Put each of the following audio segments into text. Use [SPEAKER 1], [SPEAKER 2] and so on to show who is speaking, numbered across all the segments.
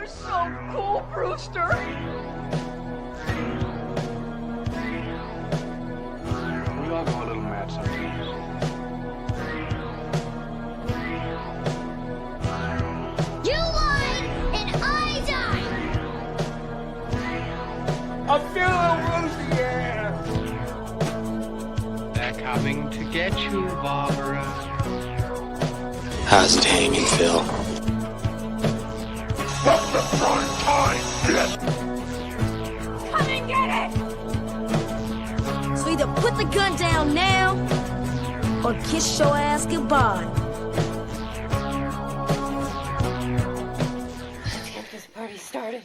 [SPEAKER 1] so cool, Brewster.
[SPEAKER 2] We all go a little mad sometimes.
[SPEAKER 3] You won and I died.
[SPEAKER 2] I feel a woozy, yeah. They're coming to get you, Barbara.
[SPEAKER 4] How's it hanging, Phil?
[SPEAKER 2] Fuck the front time, bitch!
[SPEAKER 1] Come and get it.
[SPEAKER 5] So either put the gun down now, or kiss your ass goodbye.
[SPEAKER 1] Let's get this party started.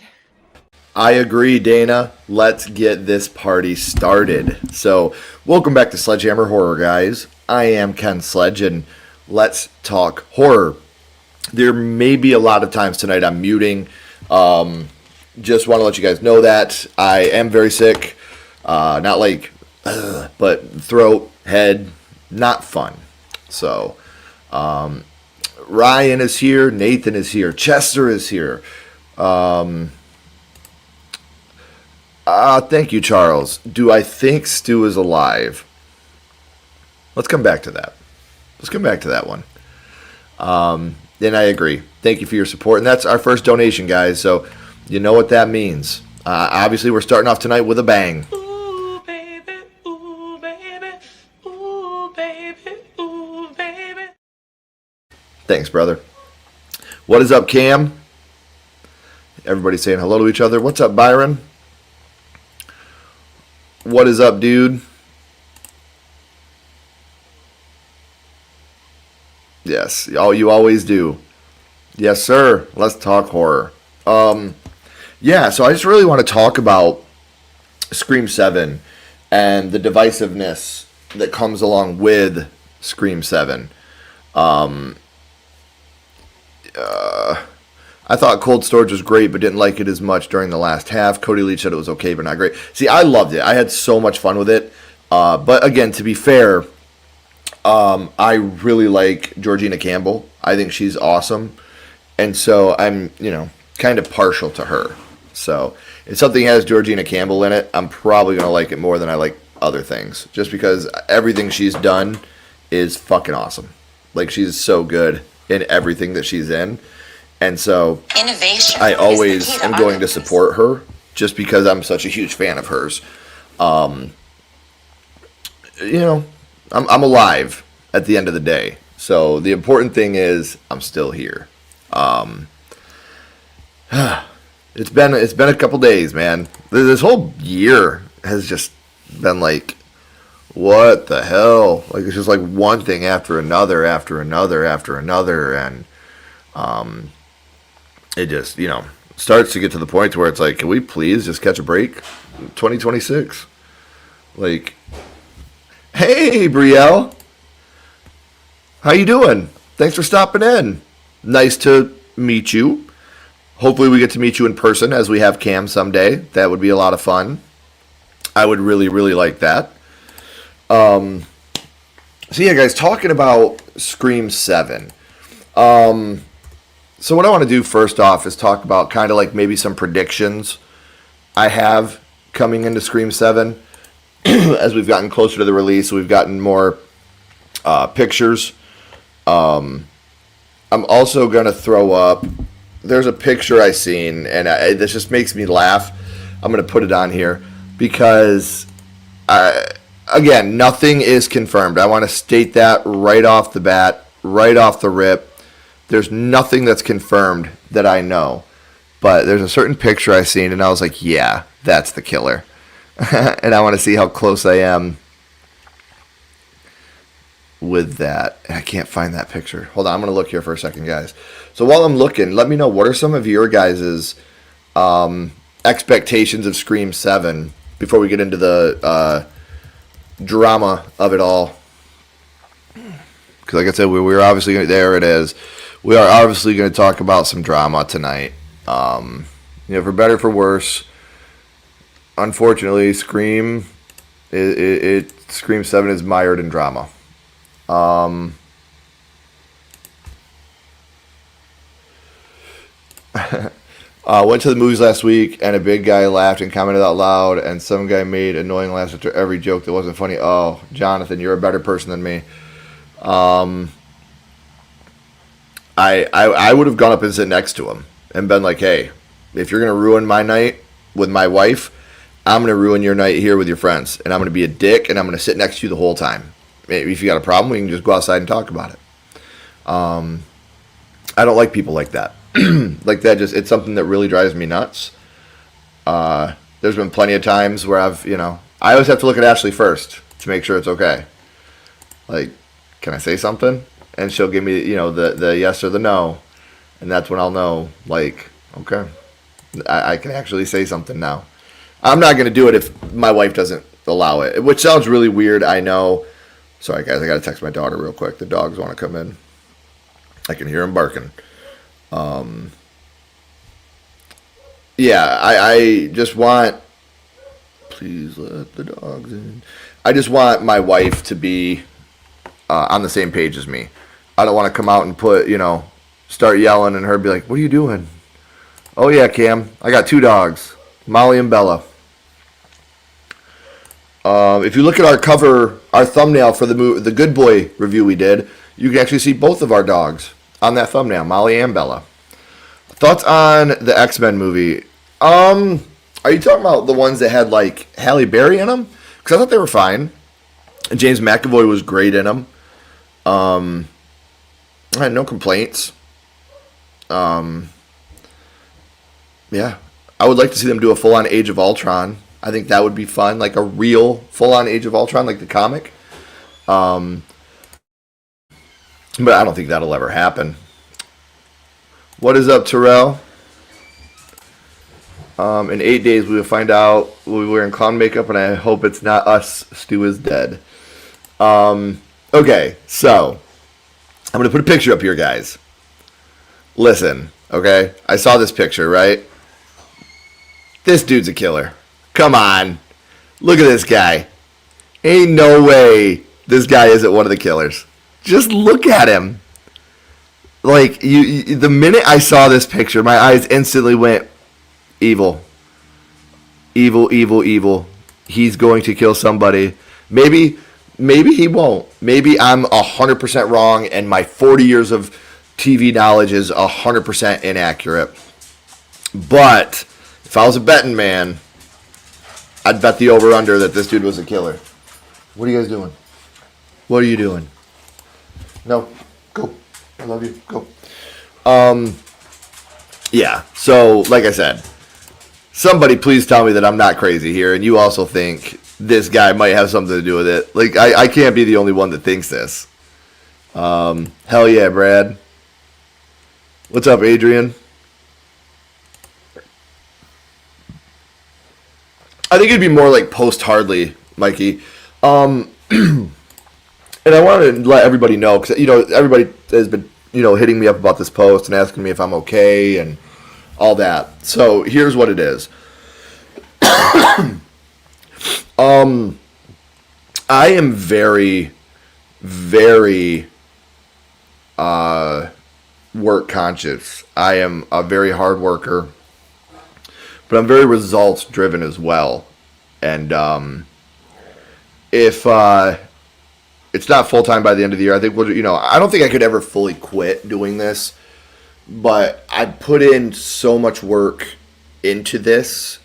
[SPEAKER 6] I agree, Dana. Let's get this party started. So, welcome back to Sledgehammer Horror, guys. I am Ken Sledge, and let's talk horror. There may be a lot of times tonight I'm muting. Just want to let you guys know that I am very sick. Not like, but throat, head, not fun. So, Ryan is here. Nathan is here. Chester is here. Thank you, Charles. Do I think Stu is alive? Let's come back to that. Let's come back to that one. Then I agree. Thank you for your support. And that's our first donation, guys. So you know what that means. Obviously, we're starting off tonight with a bang.
[SPEAKER 2] Ooh, baby, ooh, baby, ooh, baby, ooh, baby.
[SPEAKER 6] Thanks, brother. What is up, Cam? Everybody saying hello to each other. What's up, Byron? What is up, dude? Yes, you always do. Yes, sir. Let's talk horror. Yeah, so I just really want to talk about Scream 7 and the divisiveness that comes along with Scream 7. I thought Cold Storage was great, but didn't like it as much during the last half. Cody Leach said it was okay, but not great. See, I loved it. I had so much fun with it. But again, to be fair, I really like Georgina Campbell. I think she's awesome. And so I'm, kind of partial to her. So if something has Georgina Campbell in it, I'm probably going to like it more than I like other things. Just because everything she's done is fucking awesome. Like, she's so good in everything that she's in. And so
[SPEAKER 7] Innovation
[SPEAKER 6] I always
[SPEAKER 7] is the key to
[SPEAKER 6] am
[SPEAKER 7] our
[SPEAKER 6] going to
[SPEAKER 7] business.
[SPEAKER 6] support her just because I'm such a huge fan of hers. I'm alive at the end of the day. So the important thing is I'm still here. It's been a couple days, man. This whole year has just been like, what the hell? Like, it's just like one thing after another, and it just, starts to get to the point where it's like, can we please just catch a break? 2026. Like, hey, Brielle. How you doing? Thanks for stopping in. Nice to meet you. Hopefully we get to meet you in person as we have Cam someday. That would be a lot of fun. I would really, really like that. So yeah, guys, talking about Scream 7. So what I want to do first off is talk about kind of like maybe some predictions I have coming into Scream 7. As we've gotten closer to the release, we've gotten more pictures. I'm also going to throw up, there's a picture I seen, and this just makes me laugh. I'm going to put it on here because, again, nothing is confirmed. I want to state that right off the bat, right off the rip. There's nothing that's confirmed that I know. But there's a certain picture I seen, and I was like, yeah, that's the killer. And I want to see how close I am with that. And I can't find that picture. Hold on, I'm going to look here for a second, guys. So while I'm looking, let me know, what are some of your guys' expectations of Scream 7 before we get into the drama of it all? Because like I said, we're obviously going to, there it is. We are obviously going to talk about some drama tonight. For better or for worse, unfortunately, Scream 7 is mired in drama. Went to the movies last week, and a big guy laughed and commented out loud, and some guy made annoying laughs after every joke that wasn't funny. Oh, Jonathan, you're a better person than me. I would have gone up and sit next to him and been like, hey, if you're going to ruin my night with my wife, I'm going to ruin your night here with your friends, and I'm going to be a dick, and I'm going to sit next to you the whole time. Maybe if you got a problem, we can just go outside and talk about it. I don't like people like that. Like that, just it's something that really drives me nuts. There's been plenty of times where I always have to look at Ashley first to make sure it's okay. Like, can I say something? And she'll give me, the yes or the no, and that's when I'll know, like, okay, I can actually say something now. I'm not going to do it if my wife doesn't allow it, which sounds really weird, I know. Sorry, guys, I got to text my daughter real quick. The dogs want to come in. I can hear them barking. Yeah, I just want, please let the dogs in. I just want my wife to be on the same page as me. I don't want to come out and start yelling and her be like, what are you doing? Oh yeah, Cam, I got 2 dogs, Molly and Bella. If you look at our thumbnail for the Good Boy review we did, you can actually see both of our dogs on that thumbnail, Molly and Bella. Thoughts on the X-Men movie? Are you talking about the ones that had like Halle Berry in them? Because I thought they were fine. And James McAvoy was great in them. I had no complaints. Yeah, I would like to see them do a full-on Age of Ultron. I think that would be fun, like a real full-on Age of Ultron, like the comic. But I don't think that'll ever happen. What is up, Terrell? In 8 days, we will find out we'll be wearing clown makeup, and I hope it's not us. Stu is dead. Okay, so I'm going to put a picture up here, guys. Listen, okay? I saw this picture, right? This dude's a killer. Come on. Look at this guy. Ain't no way this guy isn't one of the killers. Just look at him. Like, the minute I saw this picture, my eyes instantly went, evil. Evil, evil, evil. He's going to kill somebody. Maybe he won't. Maybe I'm 100% wrong and my 40 years of TV knowledge is 100% inaccurate. But if I was a betting man, I'd bet the over-under that this dude was a killer. What are you guys doing? What are you doing? No. Go. I love you. Go. Yeah. So, like I said, somebody please tell me that I'm not crazy here, and you also think this guy might have something to do with it. Like, I can't be the only one that thinks this. Hell yeah, Brad. What's up, Adrian? I think it'd be more like post-Hardly, Mikey. And I wanted to let everybody know, because, everybody has been, hitting me up about this post and asking me if I'm okay and all that. So here's what it is. I am very, very work conscious. I am a very hard worker, but I'm very results driven as well. And if it's not full time by the end of the year, I think I don't think I could ever fully quit doing this, but I put in so much work into this.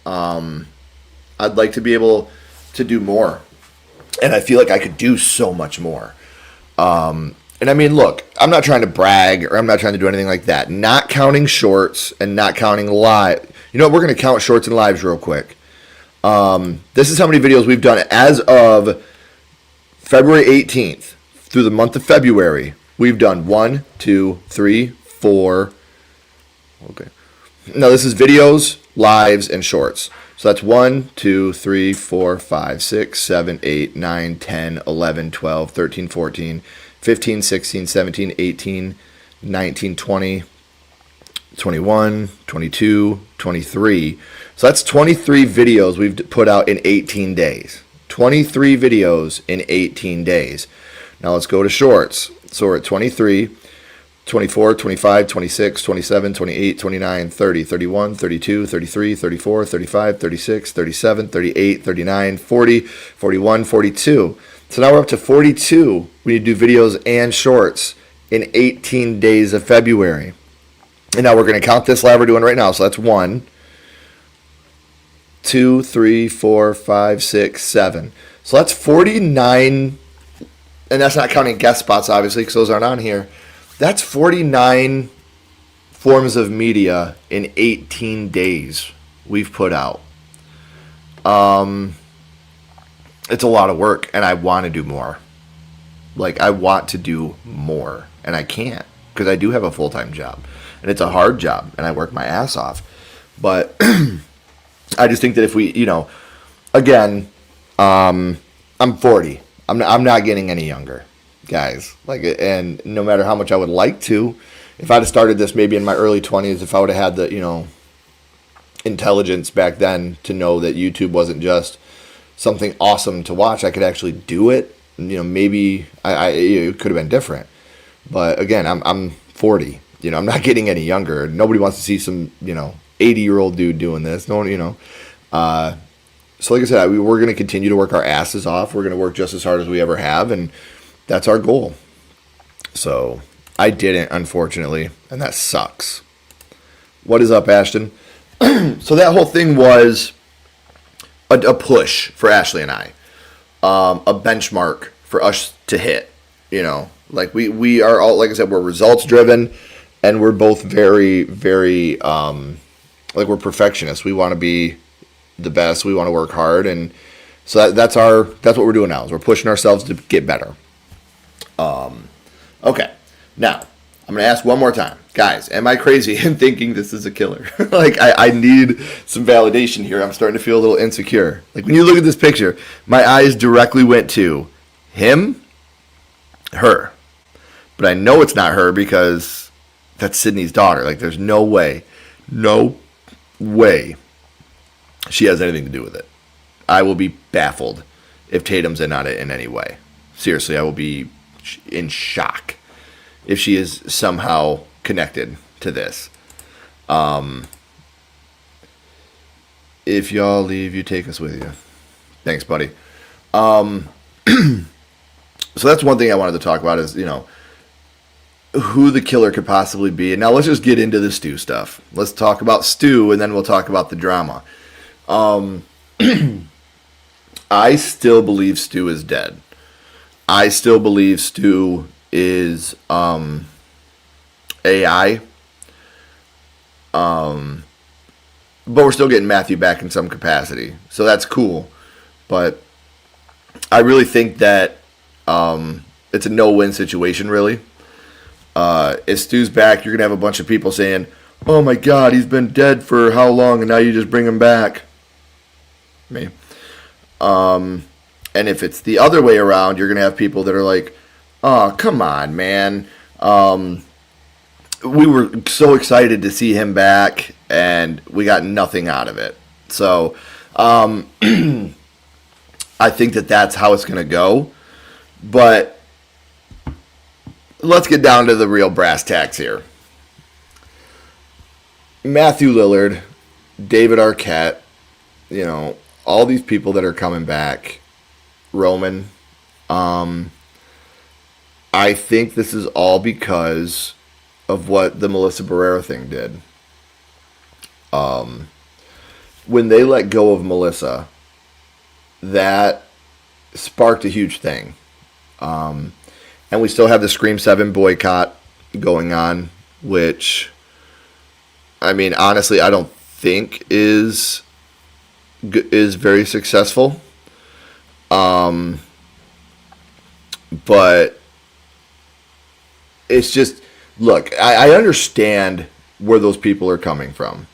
[SPEAKER 6] I'd like to be able to do more, and I feel like I could do so much more. And I mean, look, I'm not trying to brag or I'm not trying to do anything like that. Not counting shorts and not counting live. We're going to count shorts and lives real quick. This is how many videos we've done as of February 18th through the month of February. We've done 1, 2, 3, 4. Okay. Now this is videos, lives, and shorts. So that's 1, 2, 3, 4, 5, 6, 7, 8, 9, 10, 11, 12, 13, 14, 15, 16, 17, 18, 19, 20, 21, 22, 23. So that's 23 videos we've put out in 18 days. 23 videos in 18 days. Now let's go to shorts. So we're at 23. 24, 25, 26, 27, 28, 29, 30, 31, 32, 33, 34, 35, 36, 37, 38, 39, 40, 41, 42. So now we're up to 42. We need to do videos and shorts in 18 days of February. And now we're going to count this live we're doing right now. So that's 1, 2, 3, 4, 5, 6, 7. So that's 49. And that's not counting guest spots, obviously, because those aren't on here. That's 49 forms of media in 18 days we've put out. It's a lot of work, and I want to do more. Like, I want to do more, and I can't, because I do have a full-time job. And it's a hard job, and I work my ass off. But I just think that if we, again, I'm 40. I'm not getting any younger, guys. And no matter how much I would like to, if I'd have started this maybe in my early 20s, if I would have had the, intelligence back then to know that YouTube wasn't just something awesome to watch, I could actually do it. Maybe it could have been different. But again, I'm 40. I'm not getting any younger. Nobody wants to see some, 80-year-old dude doing this. No one, So like I said, we're going to continue to work our asses off. We're going to work just as hard as we ever have, and that's our goal. So I didn't, unfortunately, and that sucks. What is up, Ashton? So that whole thing was a push for Ashley and I, a benchmark for us to hit. We are all, like I said, we're results driven, and we're both very, very we're perfectionists. We want to be the best. We want to work hard, and so that's what we're doing now. Is we're pushing ourselves to get better. Okay, now I'm gonna ask one more time, guys. Am I crazy in thinking this is a killer? I need some validation here. I'm starting to feel a little insecure. When you look at this picture, my eyes directly went to him, her, but I know it's not her because that's Sydney's daughter. There's no way she has anything to do with it. I will be baffled if Tatum's in on it in any way. Seriously, I will be in shock if she is somehow connected to this. If y'all leave, you take us with you. Thanks, buddy. So that's one thing I wanted to talk about is, who the killer could possibly be. And now let's just get into the Stu stuff. Let's talk about Stu, and then we'll talk about the drama. I still believe Stu is dead. I still believe Stu is AI. But we're still getting Matthew back in some capacity. So that's cool. But I really think that it's a no-win situation, really. If Stu's back, you're going to have a bunch of people saying, oh my God, he's been dead for how long, and now you just bring him back. Me. And if it's the other way around, you're going to have people that are like, oh, come on, man. We were so excited to see him back, and we got nothing out of it. So I think that that's how it's going to go. But let's get down to the real brass tacks here. Matthew Lillard, David Arquette, all these people that are coming back, Roman, I think this is all because of what the Melissa Barrera thing did. When they let go of Melissa, that sparked a huge thing. And we still have the Scream 7 boycott going on, which, honestly, I don't think is very successful. But it's just, look, I understand where those people are coming from.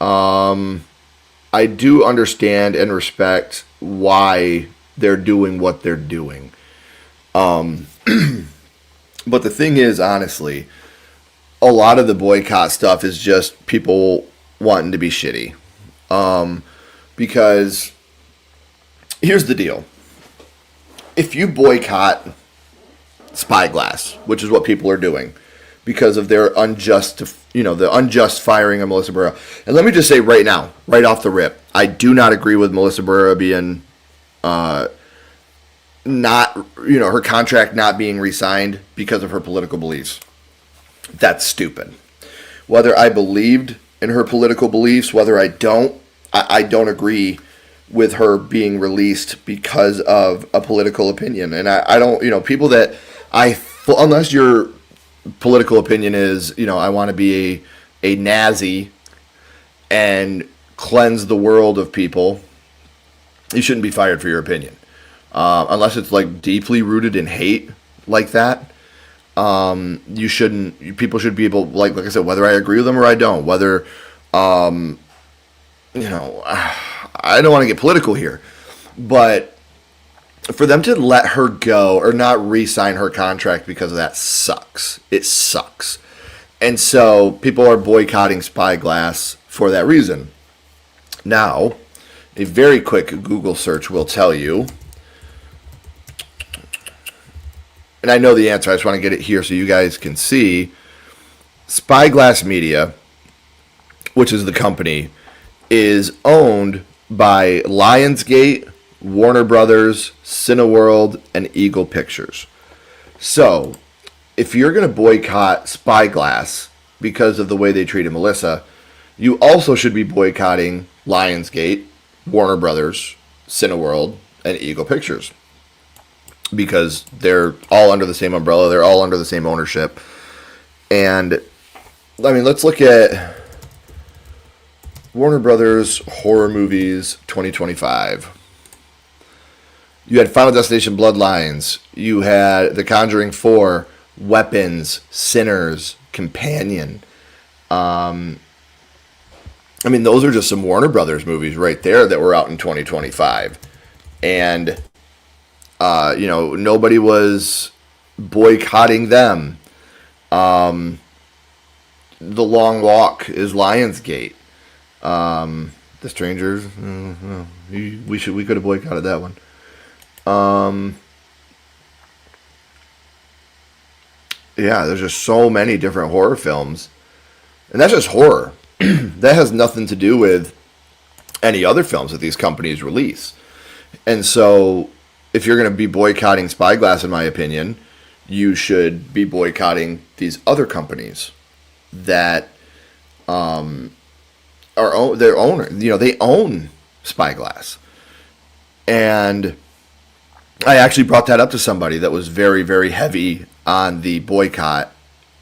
[SPEAKER 6] I do understand and respect why they're doing what they're doing. But the thing is, honestly, a lot of the boycott stuff is just people wanting to be shitty. Because here's the deal. If you boycott Spyglass, which is what people are doing, because of their the unjust firing of Melissa Barrera. And let me just say right now, right off the rip, I do not agree with Melissa Barrera being her contract not being re-signed because of her political beliefs. That's stupid. Whether I believed in her political beliefs, whether I don't agree with her being released because of a political opinion. And I don't, people that unless your political opinion is, I want to be a Nazi and cleanse the world of people, you shouldn't be fired for your opinion. Unless it's like deeply rooted in hate like that. People should be able, like I said, whether I agree with them or I don't, whether, I don't want to get political here, but for them to let her go or not re-sign her contract because of that sucks. It sucks. And so people are boycotting Spyglass for that reason. Now, a very quick Google search will tell you, and I know the answer, I just want to get it here so you guys can see. Spyglass Media, which is the company, is owned by Lionsgate, Warner Brothers, Cineworld, and Eagle Pictures. So, if you're going to boycott Spyglass because of the way they treated Melissa, you also should be boycotting Lionsgate, Warner Brothers, Cineworld, and Eagle Pictures. Because they're all under the same umbrella, they're all under the same ownership. And, let's look at Warner Brothers Horror Movies 2025. You had Final Destination Bloodlines. You had The Conjuring 4, Weapons, Sinners, Companion. Those are just some Warner Brothers movies right there that were out in 2025. And, nobody was boycotting them. The Long Walk is Lionsgate. The Strangers, we could have boycotted that one. There's just so many different horror films, and that's just horror. That has nothing to do with any other films that these companies release. And so, if you're going to be boycotting Spyglass, in my opinion, you should be boycotting these other companies that their owner, they own Spyglass. And I actually brought that up to somebody that was very, very heavy on the boycott.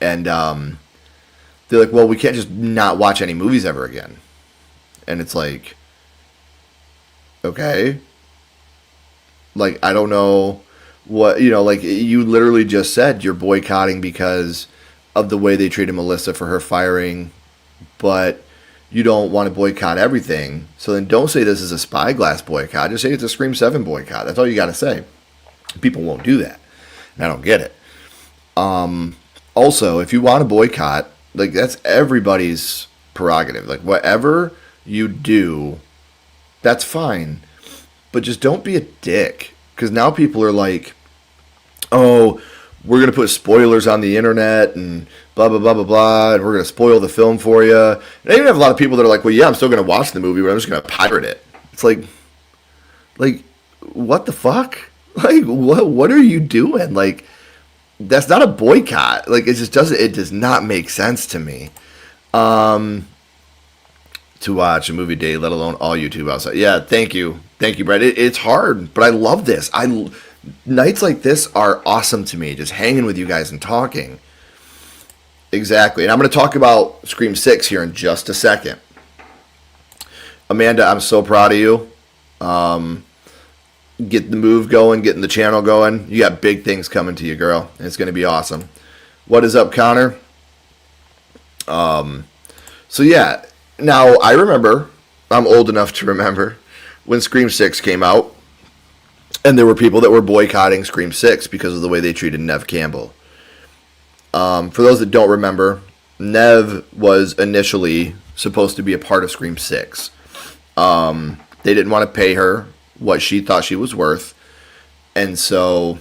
[SPEAKER 6] And they're like, well, we can't just not watch any movies ever again. And it's like, okay. I don't know what, you literally just said you're boycotting because of the way they treated Melissa for her firing, but you don't want to boycott everything. So then don't say this is a Spyglass boycott. Just say it's a Scream 7 boycott. That's all you got to say. People won't do that. And I don't get it. Also, if you want to boycott, that's everybody's prerogative. Whatever you do, that's fine. But just don't be a dick. Because now people are like, oh, we're going to put spoilers on the internet and blah, blah, blah, blah, blah, and we're going to spoil the film for you. And I even have a lot of people that are like, well, yeah, I'm still going to watch the movie, but I'm just going to pirate it. It's like, what the fuck? What are you doing? That's not a boycott. It does not make sense to me. To watch a movie day, let alone all YouTube outside. Yeah, thank you, Brett. It's hard, but I love this. Nights like this are awesome to me. Just hanging with you guys and talking. Exactly, and I'm going to talk about Scream 6 here in just a second. Amanda, I'm so proud of you. Getting the move going, getting the channel going. You got big things coming to you, girl. It's going to be awesome. What is up, Connor? So yeah. Now, I remember, I'm old enough to remember, when Scream 6 came out, and there were people that were boycotting Scream 6 because of the way they treated Neve Campbell. For those that don't remember, Neve was initially supposed to be a part of Scream 6. They didn't want to pay her what she thought she was worth, and so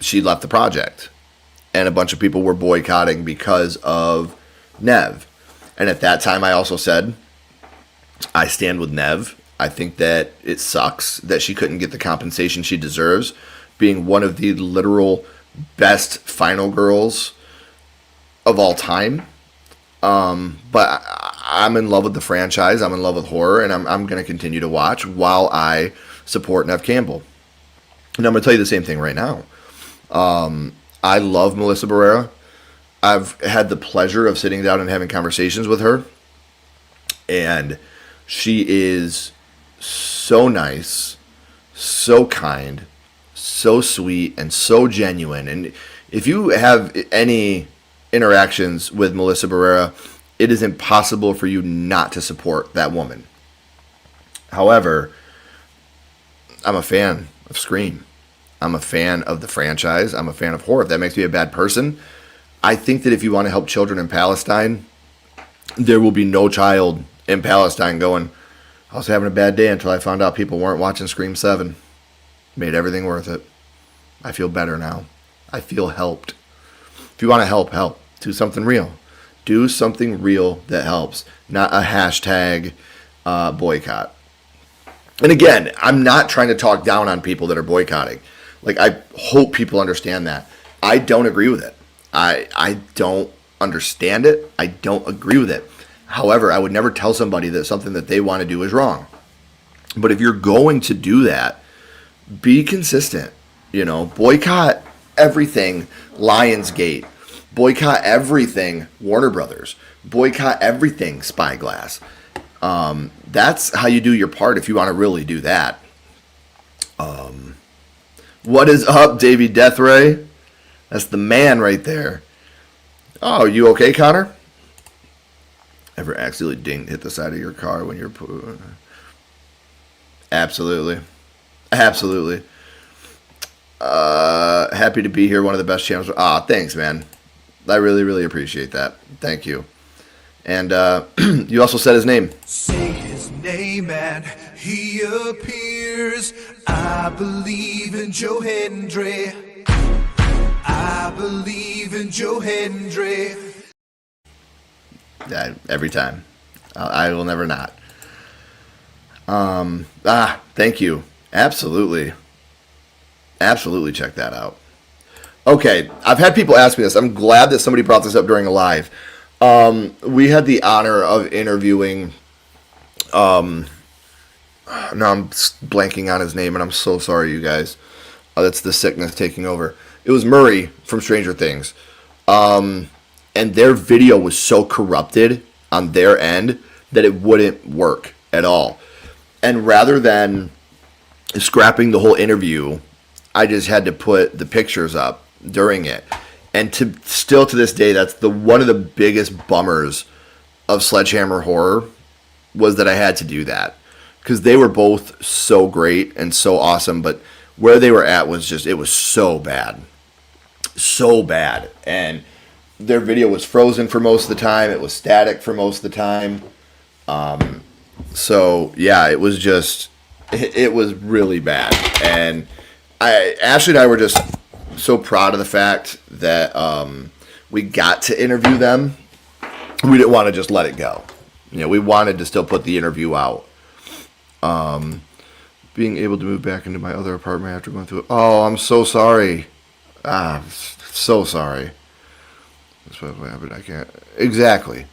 [SPEAKER 6] she left the project. and a bunch of people were boycotting because of Nev. And at that time, I also said, I stand with Nev. I think that it sucks that she couldn't get the compensation she deserves, being one of the literal best final girls of all time. But I'm in love with the franchise. I'm in love with horror, and I'm going to continue to watch while I support Nev Campbell. And I'm going to tell you the same thing right now. I love Melissa Barrera. I've had the pleasure of sitting down and having conversations with her. And she is so nice, so kind, so sweet, and so genuine. And if you have any interactions with Melissa Barrera, it is impossible for you not to support that woman. However, I'm a fan of Scream. I'm a fan of the franchise. I'm a fan of horror. If that makes me a bad person, I think that if you want to help children in Palestine, there will be no child in Palestine going, I was having a bad day until I found out people weren't watching Scream 7. Made everything worth it. I feel better now. I feel helped. If you want to help. Do something real. Do something real that helps, not a hashtag boycott. And again, I'm not trying to talk down on people that are boycotting. Like, I hope people understand that. I don't agree with it. I don't understand it. I don't agree with it. However, I would never tell somebody that something that they want to do is wrong. But if you're going to do that, be consistent. Boycott everything Lionsgate. Boycott everything Warner Brothers. Boycott everything Spyglass. That's how you do your part if you want to really do that. What is up, Davey Deathray? That's the man right there. Oh, you okay, Connor? Ever accidentally hit the side of your car when you're... Absolutely. Happy to be here. One of the best channels. Thanks, man. I really, really appreciate that. Thank you. And you also said his name.
[SPEAKER 4] Say his name and he appears. I believe in Joe Hendry. I believe in Joe Hendry.
[SPEAKER 6] Every time. I will never not. Thank you. Absolutely check that out. Okay, I've had people ask me this. I'm glad that somebody brought this up during a live. We had the honor of interviewing, now I'm blanking on his name, and I'm so sorry, you guys. That's the sickness taking over. It was Murray from Stranger Things. And their video was so corrupted on their end that it wouldn't work at all. And rather than scrapping the whole interview, I just had to put the pictures up during it. And still to this day, that's one of the biggest bummers of Sledgehammer Horror, was that I had to do that. Because they were both so great and so awesome, but where they were at was just, it was so bad. So bad. And their video was frozen for most of the time. It was static for most of the time. So, yeah, it was just, it was really bad. And Ashley and I were just so proud of the fact that we got to interview them. We didn't want to just let it go. We wanted to still put the interview out. Being able to move back into my other apartment after going through it. Oh, I'm so sorry. So sorry. That's what happened. I can't. Exactly.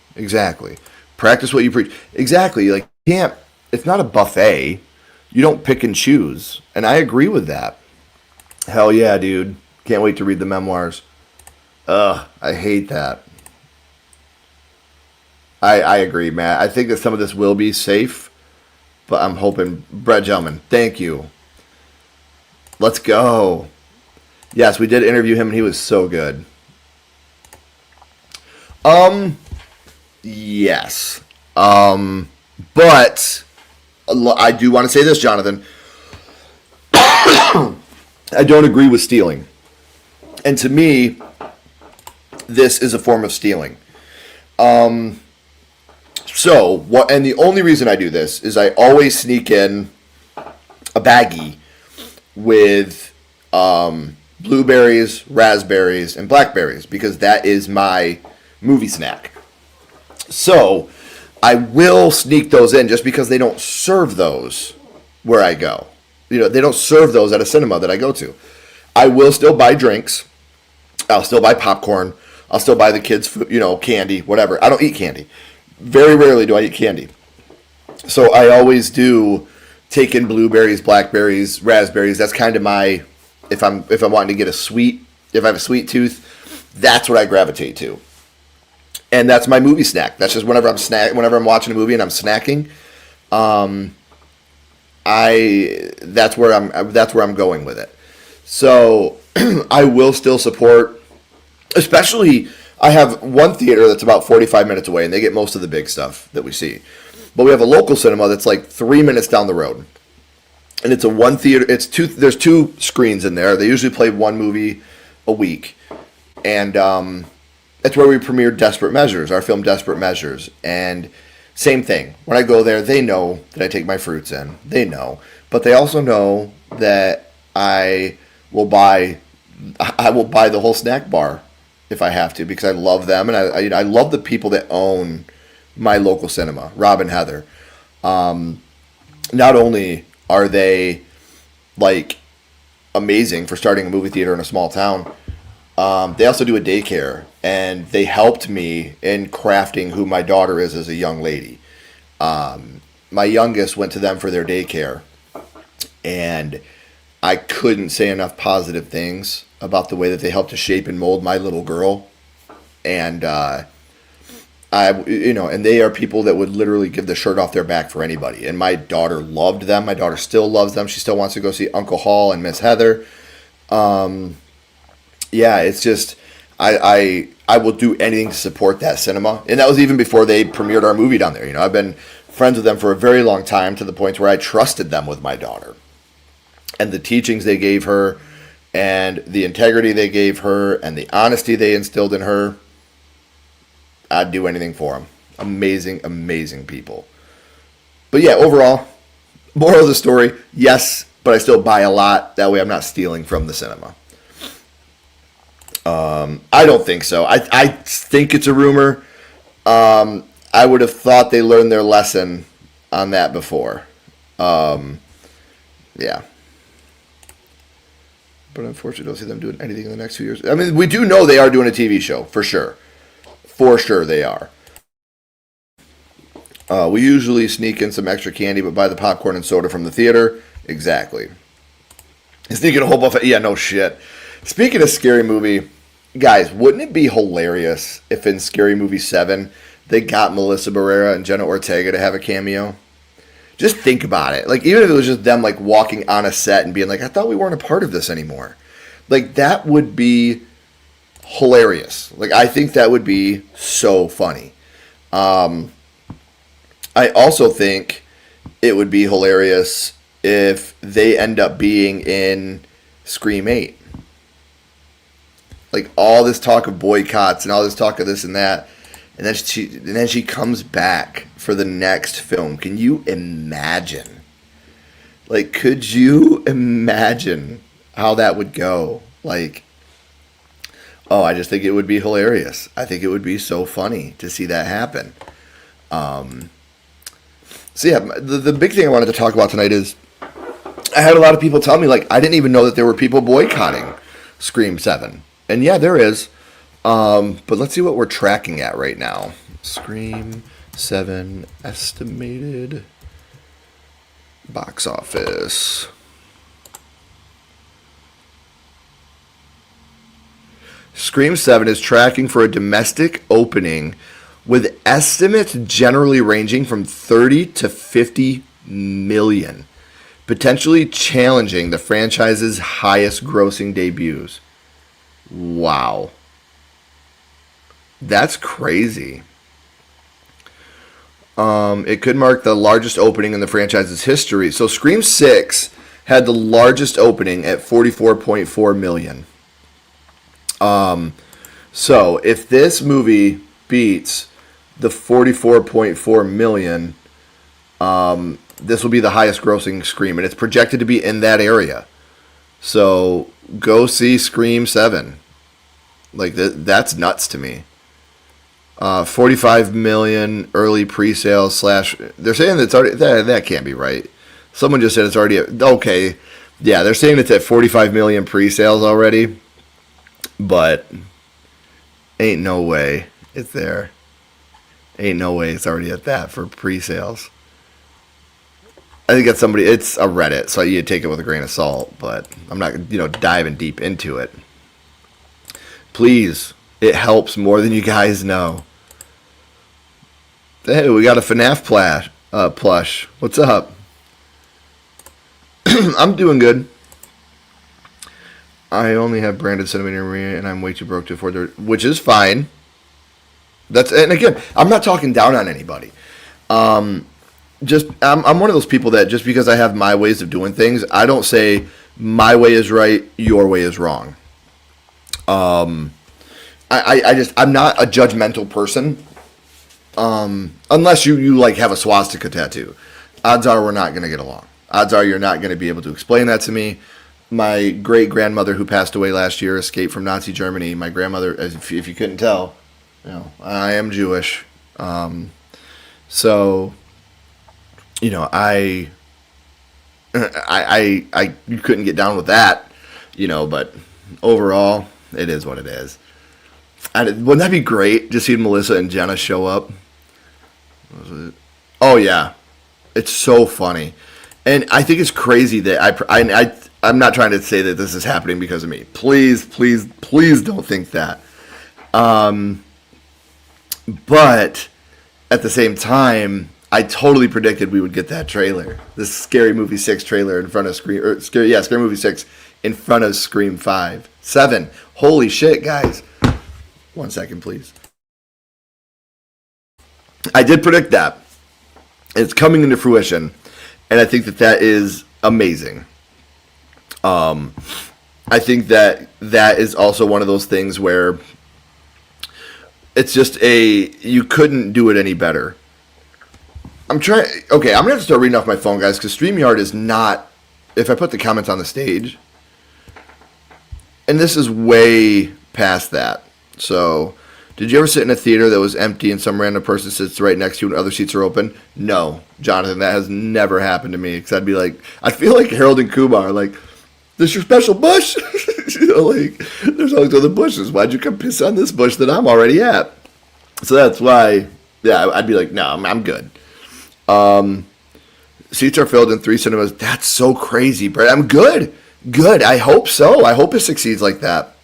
[SPEAKER 6] Practice what you preach. Exactly. Like, you can't. It's not a buffet. You don't pick and choose. And I agree with that. Hell yeah, dude. Can't wait to read the memoirs. I hate that. I agree, Matt. I think that some of this will be safe, but I'm hoping. Brett Gelman, thank you. Let's go. Yes, we did interview him, and he was so good. Yes. But I do want to say this, Jonathan. I don't agree with stealing. And to me, this is a form of stealing. So, what? And the only reason I do this is I always sneak in a baggie with blueberries, raspberries, and blackberries because that is my movie snack. So I will sneak those in just because they don't serve those where I go. You know, they don't serve those at a cinema that I go to. I will still buy drinks. I'll still buy popcorn. I'll still buy the kids' food, you know, candy, whatever. I don't eat candy. Very rarely do I eat candy. So I always do take in blueberries, blackberries, raspberries. That's kind of my, if I'm wanting to get a sweet, if I have a sweet tooth, that's what I gravitate to. And that's my movie snack. That's just whenever I'm watching a movie and I'm snacking, that's where I'm going with it. So I will still support, especially I have one theater that's about 45 minutes away and they get most of the big stuff that we see. But we have a local cinema that's like 3 minutes down the road. And it's a one theater, there's two screens in there. They usually play one movie a week. And that's where we premiered Desperate Measures, our film Desperate Measures. And same thing. When I go there, they know that I take my fruits in. They know. But they also know that I will buy the whole snack bar if I have to because I love them. And I love the people that own my local cinema, Rob and Heather. Not only are they like amazing for starting a movie theater in a small town, they also do a daycare, and they helped me in crafting who my daughter is as a young lady. My youngest went to them for their daycare, and I couldn't say enough positive things about the way that they helped to shape and mold my little girl. And and they are people that would literally give the shirt off their back for anybody. And my daughter loved them. My daughter still loves them. She still wants to go see Uncle Hall and Miss Heather. Yeah, it's just I will do anything to support that cinema. And that was even before they premiered our movie down there. You know, I've been friends with them for a very long time to the point where I trusted them with my daughter. And the teachings they gave her and the integrity they gave her and the honesty they instilled in her, I'd do anything for them. Amazing, amazing people. But yeah, overall, moral of the story, yes, but I still buy a lot. That way I'm not stealing from the cinema. I don't think so. I think it's a rumor. I would have thought they learned their lesson on that before. Yeah. But unfortunately, I don't see them doing anything in the next few years. I mean, we do know they are doing a TV show, for sure. For sure they are. We usually sneak in some extra candy, but buy the popcorn and soda from the theater. Exactly. Sneaking a whole buffet. Yeah, no shit. Speaking of Scary Movie, guys, wouldn't it be hilarious if in Scary Movie 7 they got Melissa Barrera and Jenna Ortega to have a cameo? Just think about it. Like, even if it was just them, like, walking on a set and being like, I thought we weren't a part of this anymore. Like, that would be hilarious. Like, I think that would be so funny. I also think it would be hilarious if they end up being in Scream 8. Like, all this talk of boycotts and all this talk of this and that, and then she comes back for the next film. Can you imagine? Like, could you imagine how that would go? Like, oh, I just think it would be hilarious. I think it would be so funny to see that happen. So yeah, the big thing I wanted to talk about tonight is I had a lot of people tell me, like, I didn't even know that there were people boycotting Scream 7. And yeah, there is. But let's see what we're tracking at right now. Scream 7 estimated box office. Scream 7 is tracking for a domestic opening with estimates generally ranging from 30 to 50 million, potentially challenging the franchise's highest grossing debuts. Wow. That's crazy. It could mark the largest opening in the franchise's history. So Scream 6 had the largest opening at 44.4 million. So if this movie beats the 44.4 million, this will be the highest grossing Scream, and it's projected to be in that area. So go see Scream 7. Like that's nuts to me. 45 million early pre-sales slash. They're saying that's already that can't be right. Someone just said it's already okay. Yeah, they're saying it's at 45 million pre-sales already, but ain't no way it's there. Ain't no way it's already at that for pre-sales. I think that's somebody. It's a Reddit, so you take it with a grain of salt. But I'm not, diving deep into it. Please, it helps more than you guys know. Hey, we got a FNAF plush. What's up? I'm doing good. I only have branded centimeter Maria, and I'm way too broke to afford it, which is fine. And again, I'm not talking down on anybody. I'm one of those people that just because I have my ways of doing things, I don't say my way is right, your way is wrong. I'm not a judgmental person. Unless you like have a swastika tattoo. Odds are we're not going to get along. Odds are you're not going to be able to explain that to me. My great-grandmother who passed away last year escaped from Nazi Germany. My grandmother, if you couldn't tell, I am Jewish. So, I you couldn't get down with that, but overall, it is what it is. Wouldn't that be great? Just seeing Melissa and Jenna show up. Oh yeah, it's so funny, and I think it's crazy that I'm not trying to say that this is happening because of me. Please, please, please don't think that. But at the same time, I totally predicted we would get that trailer, this Scary Movie 6 trailer in front of Scary Movie 6 in front of Scream 5, 7. Holy shit, guys! 1 second, please. I did predict that. It's coming into fruition, and I think that is amazing. I think that is also one of those things where it's just you couldn't do it any better. I'm going to have to start reading off my phone, guys, because StreamYard is not, if I put the comments on the stage, and this is way past that. So, did you ever sit in a theater that was empty and some random person sits right next to you and other seats are open? No, Jonathan, that has never happened to me. Because I'd be like, I feel like Harold and Kumar, like, this your special bush? There's always other bushes. Why'd you come piss on this bush that I'm already at? So that's why, I'd be like, no, I'm good. Seats are filled in 3 cinemas. That's so crazy, Brett. I'm good. Good. I hope so. I hope it succeeds like that.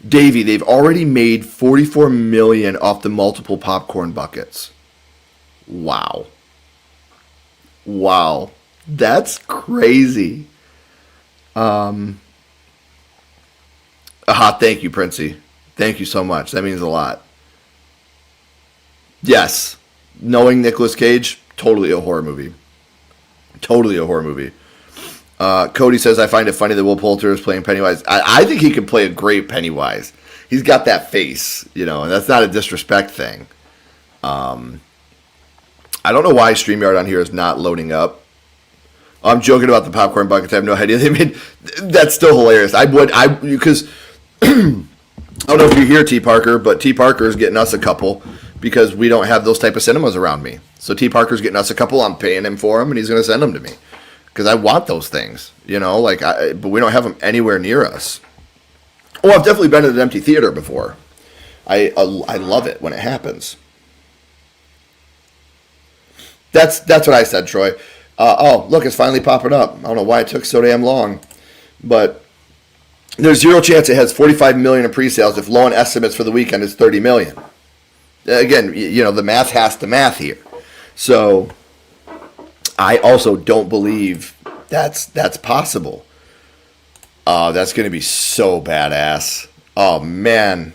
[SPEAKER 6] Davey, they've already made $44 million off the multiple popcorn buckets. Wow. That's crazy. Thank you, Princey. Thank you so much. That means a lot. Yes. Knowing Nicolas Cage, totally a horror movie. Cody says, I find it funny that Will Poulter is playing Pennywise. I think he can play a great Pennywise. He's got that face, and that's not a disrespect thing. I don't know why StreamYard on here is not loading up. I'm joking about the popcorn buckets. I have no idea. That's still hilarious. Because I don't know if you're here, T. Parker, but T. Parker is getting us a couple because we don't have those type of cinemas around me. So T. Parker's getting us a couple. I'm paying him for them, and he's going to send them to me. Because I want those things, but we don't have them anywhere near us. Oh, I've definitely been in an empty theater before. I love it when it happens. That's what I said, Troy. Look, it's finally popping up. I don't know why it took so damn long. But there's zero chance it has 45 million in pre-sales if low-end estimates for the weekend is 30 million. Again, the math has to math here. So I also don't believe that's possible. That's going to be so badass. Oh, man.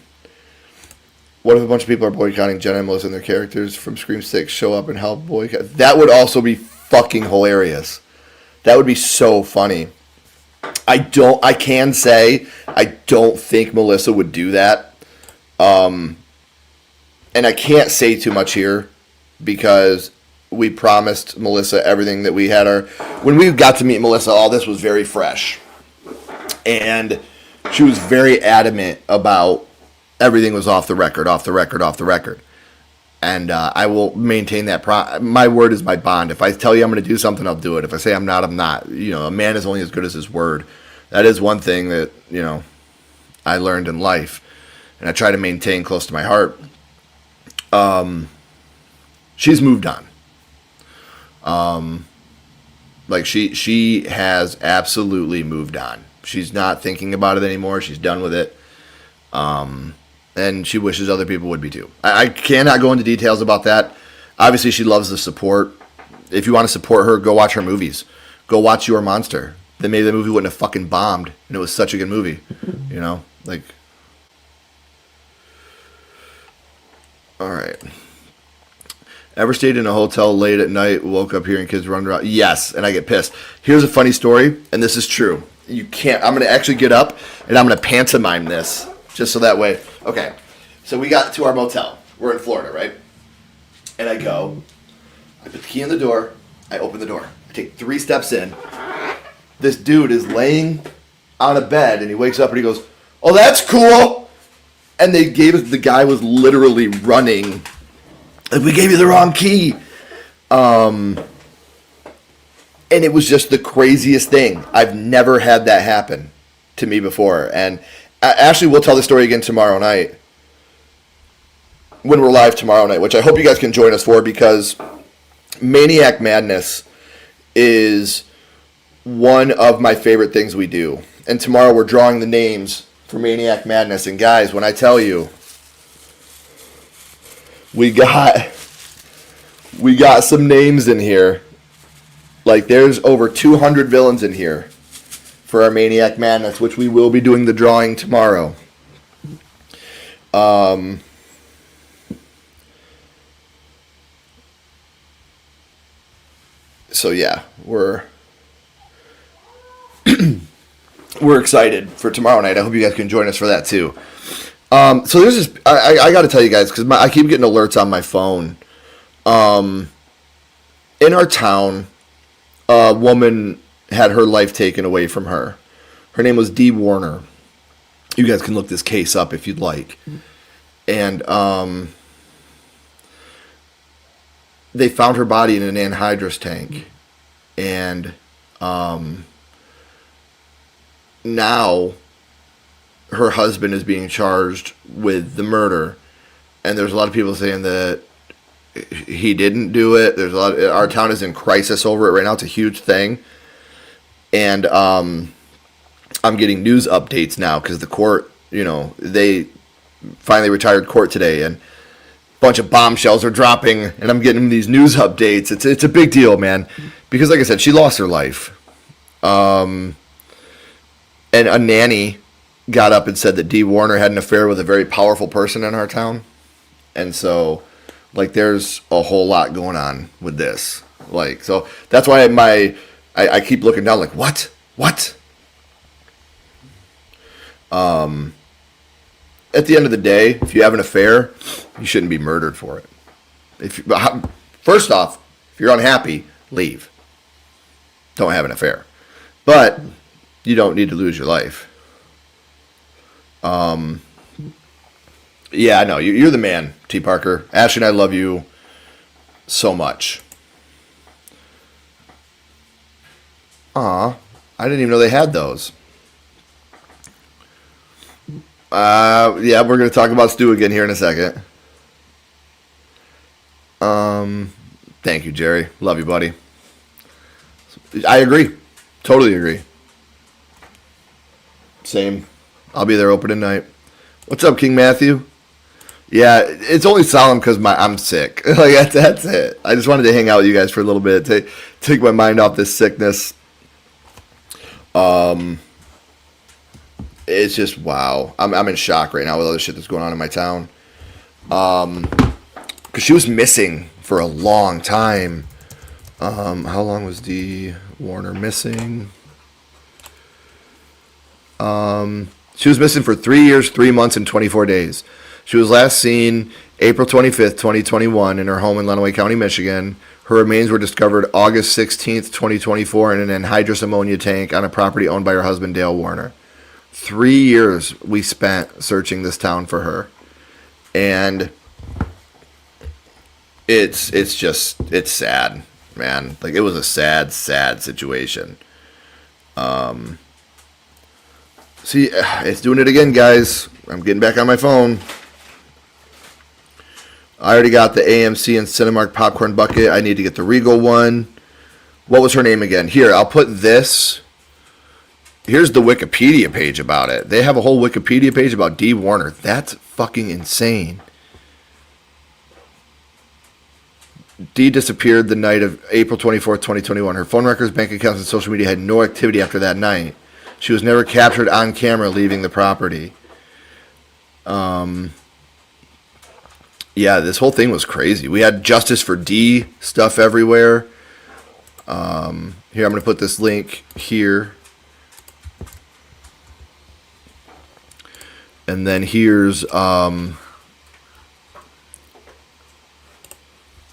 [SPEAKER 6] What if a bunch of people are boycotting Jenna and Melissa and their characters from Scream 6 show up and help boycott? That would also be fucking hilarious. That would be so funny. I can say I don't think Melissa would do that. And I can't say too much here because we promised Melissa everything that we had when we got to meet Melissa, all this was very fresh. And she was very adamant about everything was off the record. And I will maintain that. My word is my bond. If I tell you I'm going to do something, I'll do it. If I say I'm not, I'm not. A man is only as good as his word. That is one thing that, I learned in life. And I try to maintain close to my heart. She's moved on. She has absolutely moved on. She's not thinking about it anymore. She's done with it. And she wishes other people would be too. I cannot go into details about that. Obviously, she loves the support. If you want to support her, go watch her movies. Go watch Your Monster. Then maybe the movie wouldn't have fucking bombed. And it was such a good movie. All right. Ever stayed in a hotel late at night, woke up hearing kids run around? Yes, and I get pissed. Here's a funny story, and this is true. I'm going to actually get up, and I'm going to pantomime this, just so that way. Okay, so we got to our motel. We're in Florida, right? And I go, I put the key in the door, I open the door. I take 3 steps in. This dude is laying on a bed, and he wakes up and he goes, "Oh, that's cool." And the guy was literally running. Like, "We gave you the wrong key." And it was just the craziest thing. I've never had that happen to me before. And actually, we'll tell the story again tomorrow night. When we're live tomorrow night, which I hope you guys can join us for, because Maniac Madness is one of my favorite things we do. And tomorrow we're drawing the names for Maniac Madness. And guys, when I tell you, we got some names in here. Like, there's over 200 villains in here for our Maniac Madness, which we will be doing the drawing tomorrow. So yeah, we're excited for tomorrow night. I hope you guys can join us for that too. So there's this. I got to tell you guys, because I keep getting alerts on my phone. In our town, a woman had her life taken away from her. Her name was Dee Warner. You guys can look this case up if you'd like. And they found her body in an anhydrous tank. And now her husband is being charged with the murder. And there's a lot of people saying that he didn't do it. Our town is in crisis over it right now. It's a huge thing. And I'm getting news updates now because the court, they finally retired court today, and a bunch of bombshells are dropping, and I'm getting these news updates. It's a big deal, man, because like I said, she lost her life. And a nanny got up and said that Dee Warner had an affair with a very powerful person in our town. And so, there's a whole lot going on with this. So that's why I keep looking down what? At the end of the day, if you have an affair, you shouldn't be murdered for it. First off, if you're unhappy, leave. Don't have an affair. But you don't need to lose your life. Yeah, I know. You're the man, T. Parker. Ashley and I love you so much. Aw, I didn't even know they had those. Yeah, we're going to talk about Stu again here in a second. Thank you, Jerry. Love you, buddy. I agree. Totally agree. Same. I'll be there opening night. What's up, King Matthew? Yeah, it's only solemn because I'm sick. That's it. I just wanted to hang out with you guys for a little bit, take my mind off this sickness. It's just wow. I'm in shock right now with all the shit that's going on in my town. Because she was missing for a long time. How long was Dee Warner missing? She was missing for 3 years, 3 months, and 24 days. She was last seen April 25th, 2021 in her home in Lenawee County, Michigan. Her remains were discovered August 16th, 2024 in an anhydrous ammonia tank on a property owned by her husband, Dale Warner. 3 years we spent searching this town for her. And it's sad, man. Like, it was a sad situation. See, it's doing it again, guys. I'm getting back on my phone. I already got the AMC and Cinemark popcorn bucket. I need to get the Regal one. What was her name again? Here, I'll put this. Here's the Wikipedia page about it. They have a whole Wikipedia page about Dee Warner. That's fucking insane. Dee disappeared the night of April 24th, 2021. Her phone records, bank accounts, and social media had no activity after that night. She was never captured on camera leaving the property. Yeah, this whole thing was crazy. We had Justice for Dee stuff everywhere. Here, I'm going to put this link here. And then here's...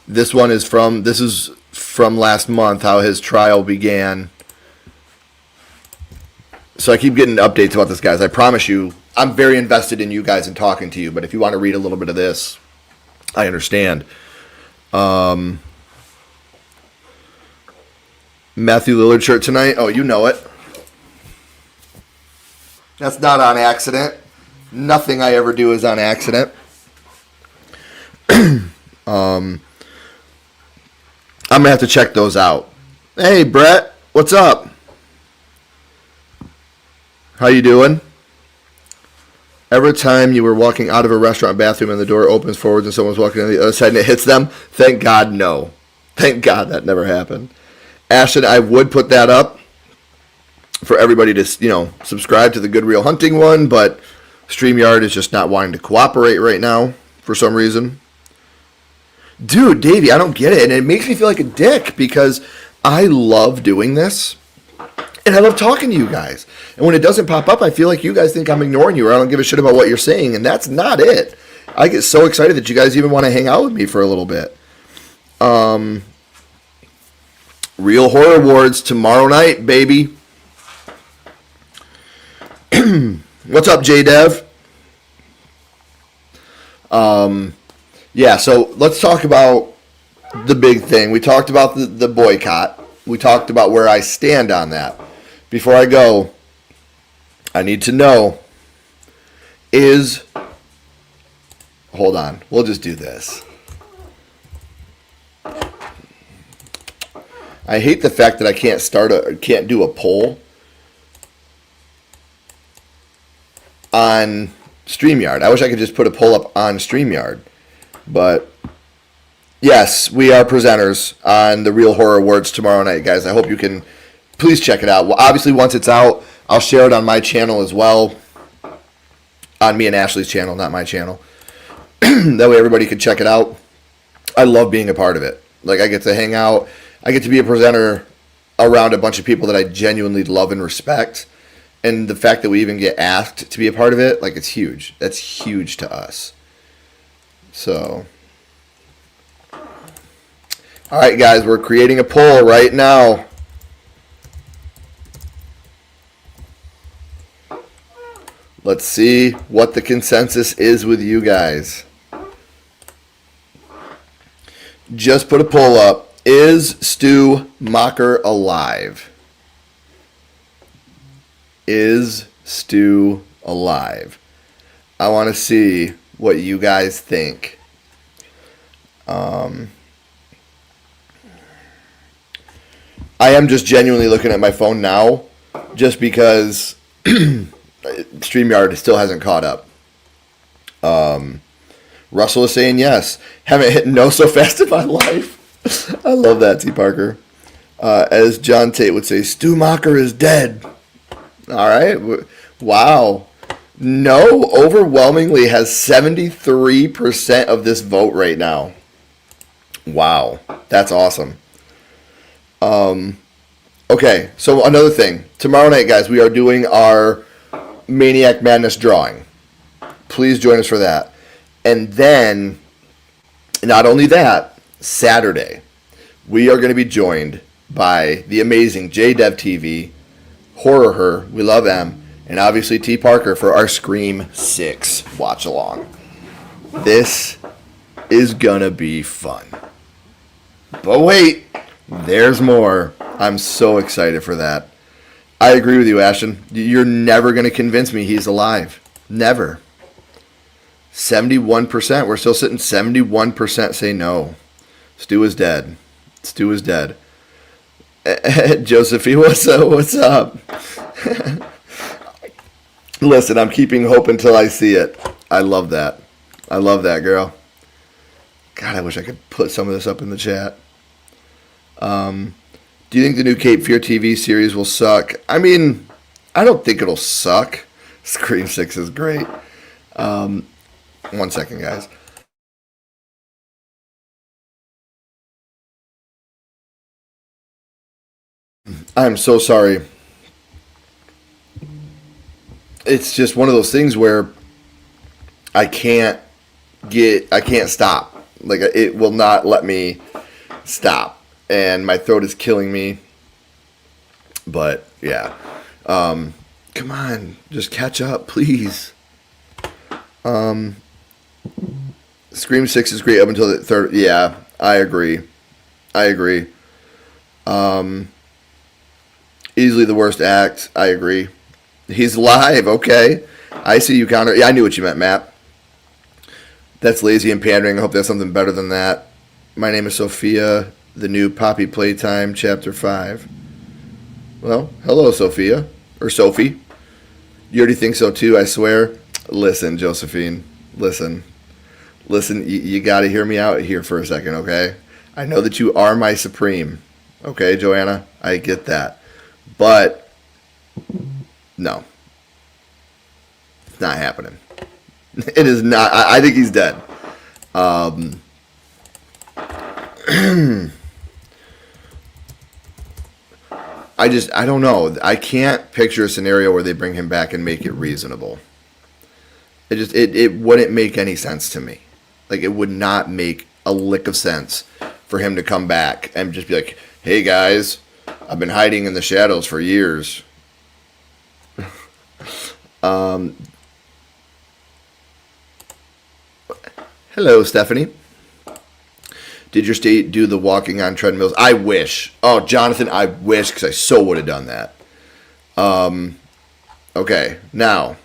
[SPEAKER 6] this is from last month, how his trial began. So I keep getting updates about this, guys. I promise you, I'm very invested in you guys and talking to you. But if you want to read a little bit of this, I understand. Matthew Lillard shirt tonight. Oh, you know it. That's not on accident. Nothing I ever do is on accident. I'm going to have to check those out. Hey, Brett. What's up? How you doing? Every time you were walking out of a restaurant bathroom and the door opens forwards and someone's walking on the other side and it hits them, thank God, no. Thank God that never happened. Ashton, I would put that up for everybody to, subscribe to the Good Real Hunting one, but StreamYard is just not wanting to cooperate right now for some reason. Dude, Davey, I don't get it. And it makes me feel like a dick because I love doing this. And I love talking to you guys. And when it doesn't pop up, I feel like you guys think I'm ignoring you or I don't give a shit about what you're saying. And that's not it. I get so excited that you guys even want to hang out with me for a little bit. Real Horror Awards tomorrow night, baby. What's up, J-Dev? Yeah, so let's talk about the big thing. We talked about the boycott. We talked about where I stand on that. Before I go, I need to know hold on, we'll just do this. I hate the fact that I can't do a poll on StreamYard. I wish I could just put a poll up on StreamYard. But yes, we are presenters on the Real Horror Awards tomorrow night, guys. I hope you can please check it out. Well, obviously, once it's out, I'll share it on my channel as well. On me and Ashley's channel, not my channel. That way everybody can check it out. I love being a part of it. Like, I get to hang out. I get to be a presenter around a bunch of people that I genuinely love and respect. And the fact that we even get asked to be a part of it, like, it's huge. That's huge to us. So, all right, guys, we're creating a poll right now. Let's see what the consensus is with you guys. Just put a poll up. Is Stu Mocker alive? Is Stu alive? I want to see what you guys think. I am just genuinely looking at my phone now just because StreamYard still hasn't caught up. Russell is saying yes. Haven't hit no so fast in my life. I love that, T. Parker. As John Tate would say, Stu Mocker is dead. All right. Wow. No overwhelmingly has 73% of this vote right now. Wow. That's awesome. Okay, so another thing. Tomorrow night, guys, we are doing our Maniac Madness drawing. Please join us for that. And then, not only that, Saturday, we are going to be joined by the amazing JDev TV, Horror Her, we love M, and obviously T Parker for our Scream 6 watch along. This is going to be fun. But wait, there's more. I'm so excited for that. I agree with you, Ashton. You're never going to convince me he's alive. Never. 71%. We're still sitting 71% say no. Stu is dead. Stu is dead. Josephine, what's up? Listen, I'm keeping hope until I see it. I love that. I love that, girl. God, I wish I could put some of this up in the chat. Do you think the new Cape Fear TV series will suck? I mean, I don't think it'll suck. Scream 6 is great. 1 second, guys. I'm so sorry. It's just one of those things where I can't stop. Like, it will not let me stop. And my throat is killing me. But, yeah. Come on. Just catch up, please. Scream 6 is great up until the third. Yeah, I agree. Easily the worst act. I agree. He's live. Okay. I see you, counter. Yeah, I knew what you meant, Matt. That's lazy and pandering. I hope that's something better than that. My name is Sophia, the new Poppy Playtime, Chapter 5. Well, hello, Sophia. Or Sophie. You already think so, too, I swear. Listen, Josephine. Listen, you got to hear me out here for a second, okay? I know that you are my supreme. Okay, Joanna? I get that. But, no. It's not happening. It is not. I think he's dead. I don't know. I can't picture a scenario where they bring him back and make it reasonable. It wouldn't make any sense to me. Like, it would not make a lick of sense for him to come back and just be like, hey guys, I've been hiding in the shadows for years. Hello, Stephanie. Did your state do the walking on treadmills? I wish. Oh, Jonathan, I wish, because I so would have done that. Okay, now,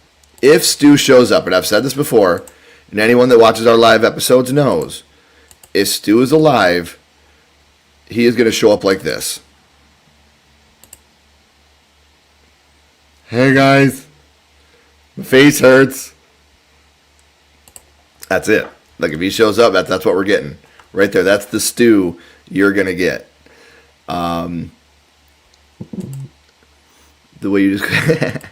[SPEAKER 6] if Stu shows up, and I've said this before, and anyone that watches our live episodes knows, if Stu is alive, he is going to show up like this. Hey, guys. My face hurts. That's it. Like, if he shows up, that's what we're getting. Right there. That's the Stu you're going to get. The way you just...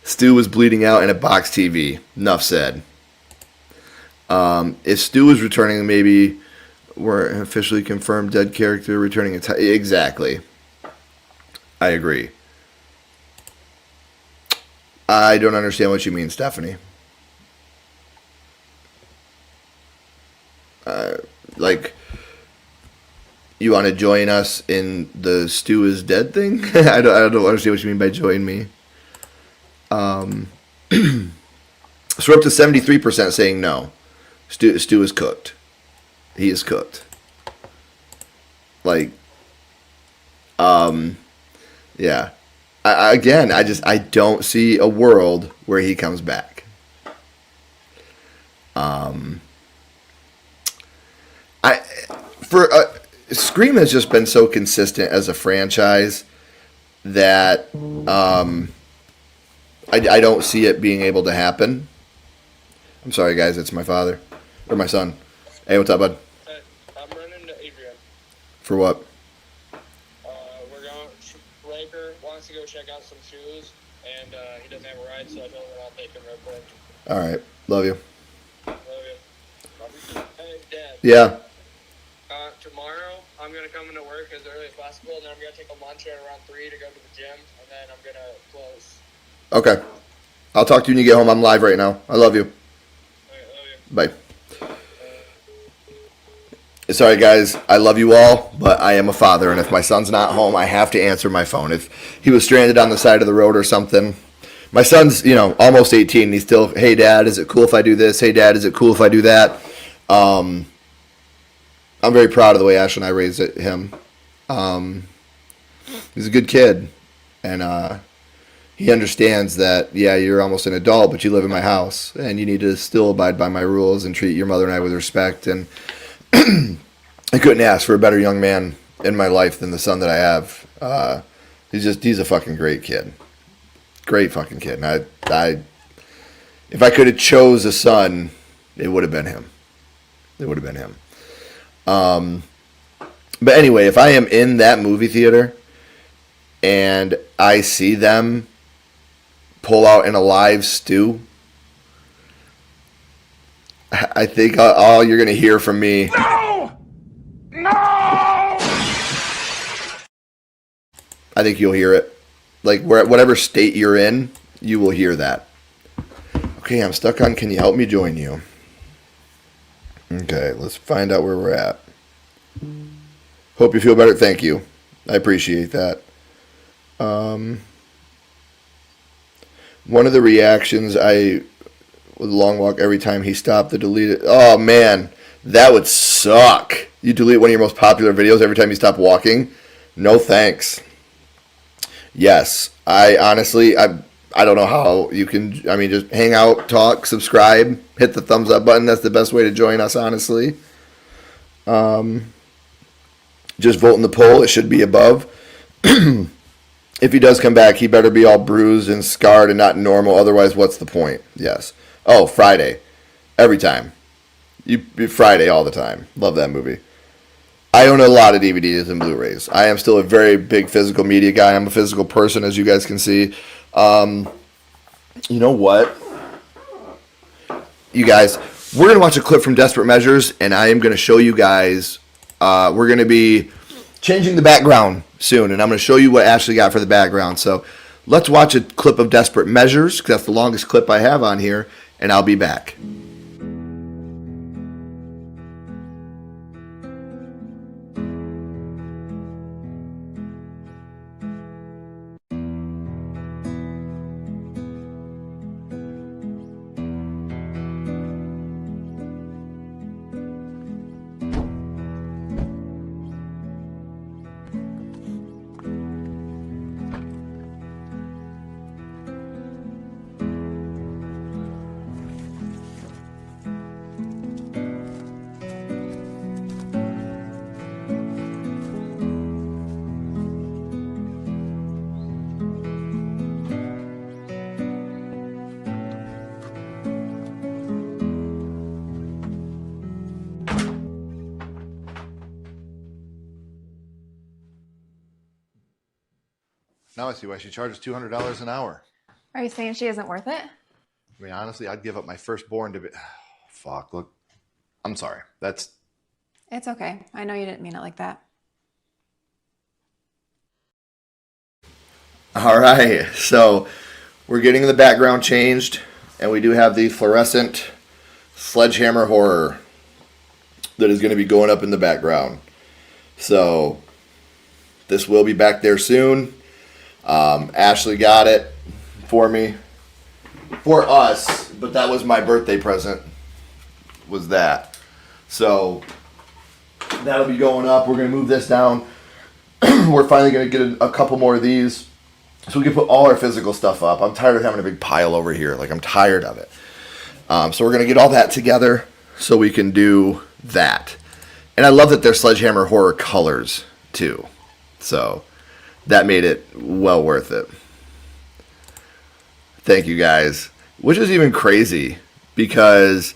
[SPEAKER 6] Stu was bleeding out in a box TV. Enough said. If Stu is returning, maybe we're an officially confirmed dead character returning. Exactly. I agree. I don't understand what you mean, Stephanie. Like, you want to join us in the Stu is dead thing? I don't understand what you mean by join me. So we're up to 73% saying no. Stu is cooked. He is cooked. Like, yeah. I don't see a world where he comes back. Scream has just been so consistent as a franchise that I don't see it being able to happen. I'm sorry, guys. It's my father or my son. Hey, what's up, bud?
[SPEAKER 7] Hey, I'm running to Adrian.
[SPEAKER 6] For what?
[SPEAKER 7] We're going. Raker wants to go check out some shoes, and he doesn't have a ride, so I told him I'll take him real quick.
[SPEAKER 6] All right. Love you.
[SPEAKER 7] Love you. Hey, Dad.
[SPEAKER 6] Yeah.
[SPEAKER 7] Tomorrow, I'm going to come into work as early as possible, and then I'm going to take a lunch at around 3 to go to the gym, and then I'm going to close.
[SPEAKER 6] Okay. I'll talk to you when you get home. I'm live right now. I love you.
[SPEAKER 7] Okay, love you.
[SPEAKER 6] Bye. Sorry, guys. I love you all, but I am a father, and if my son's not home, I have to answer my phone. If he was stranded on the side of the road or something, my son's, almost 18. He's still, hey, Dad, is it cool if I do this? Hey, Dad, is it cool if I do that? I'm very proud of the way Ash and I raised him. He's a good kid, and he understands that, yeah, you're almost an adult, but you live in my house, and you need to still abide by my rules and treat your mother and I with respect. And I couldn't ask for a better young man in my life than the son that I have. He's a fucking great kid. Great fucking kid. And I if I could have chose a son, it would have been him. It would have been him. But anyway, if I am in that movie theater and I see them pull out an alive Stu, I think all you're going to hear from me...
[SPEAKER 2] No! No!
[SPEAKER 6] I think you'll hear it. Like, whatever state you're in, you will hear that. Okay, I'm stuck on can you help me join you? Okay, let's find out where we're at. Hope you feel better. Thank you. I appreciate that. One of the reactions with Long Walk every time he stopped the deleted. Oh, man. That would suck. You delete one of your most popular videos every time you stop walking? No thanks. Yes. I honestly, I don't know how you can, just hang out, talk, subscribe, hit the thumbs up button. That's the best way to join us, honestly. Just vote in the poll. It should be above. If he does come back, he better be all bruised and scarred and not normal. Otherwise, what's the point? Yes. Oh, Friday. Every time. Friday all the time. Love that movie. I own a lot of DVDs and Blu-rays. I am still a very big physical media guy. I'm a physical person, as you guys can see. You know what? You guys, we're going to watch a clip from Desperate Measures, and I am going to show you guys, we're going to be changing the background soon, and I'm going to show you what Ashley got for the background. So let's watch a clip of Desperate Measures, because that's the longest clip I have on here, and I'll be back. Now I see why she charges $200 an hour.
[SPEAKER 8] Are you saying she isn't worth it?
[SPEAKER 6] I mean, honestly, I'd give up my firstborn to be... Fuck, look. I'm sorry. That's...
[SPEAKER 8] It's okay. I know you didn't mean it like that.
[SPEAKER 6] All right, so we're getting the background changed, and we do have the fluorescent Sledgehammer horror that is going to be going up in the background. So this will be back there soon. Ashley got it for me, for us, but that was my birthday present, was that. So that'll be going up. We're going to move this down. We're finally going to get a couple more of these so we can put all our physical stuff up. I'm tired of having a big pile over here. Like, I'm tired of it. So we're going to get all that together so we can do that. And I love that they're Sledgehammer horror colors, too. So that made it well worth it. Thank you, guys. Which is even crazy because